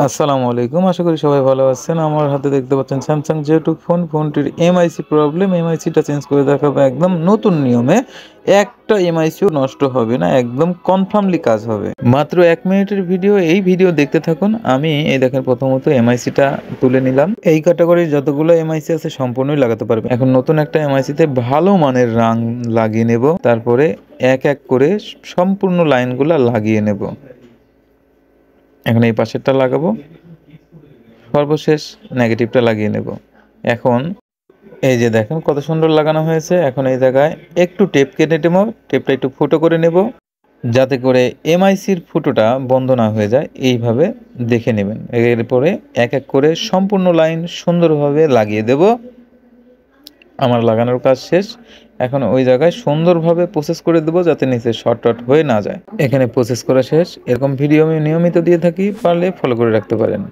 আসসালামু আলাইকুম। আশা করি সবাই ভালো আছেন। আমার হাতে দেখতে পাচ্ছেন Samsung J2 ফোন। ফোনটির এমআইসি প্রবলেম। এমআইসিটা চেঞ্জ করে দেখাবো একদম নতুন নিয়মে। একটা এমআইসিও নষ্ট হবে না। একদম কনফার্মলি কাজ হবে। মাত্র ১ মিনিটের ভিডিও। এই ভিডিও দেখতে থাকুন। আমি এই দেখেন প্রথমত এমআইসিটা তুলে নিলাম। এই ক্যাটাগরির যতগুলো এমআইসি আছে সম্পূর্ণই লাগাতে পারবেন। এখন নতুন একটা এমআইসিতে ভালো মানের রাং লাগিয়ে নেব। তারপরে এক, এক করে সম্পূর্ণ লাইনগুলা লাগিয়ে নেব। এখন এই পাশেরটা লাগাবো। সর্বশেষ নেগেটিভটা লাগিয়ে নেব। এখন এই যে দেখেন কত সুন্দর লাগানো হয়েছে। এখন এই জায়গায় একটু টেপ কেটে নেব। টেপটা একটু ফুটো করে নেব। যাতে করে এমআইসির ফুটোটা বন্ধ না হয়ে যায় এইভাবে দেখে নেবেন। এরপরে এক, এক করে সম্পূর্ণ লাইন সুন্দরভাবে লাগিয়ে দেব। আমার লাগানোর কাজ শেষ। এখন ওই জায়গায় সুন্দরভাবে প্রসেস করে দেব যাতে নিচে শর্ট হয়ে না যায়। এখানে প্রসেস করা শেষ। এরকম ভিডিও আমি নিয়মিত দিয়ে থাকি, পারলে ফলো করে রাখতে পারেন।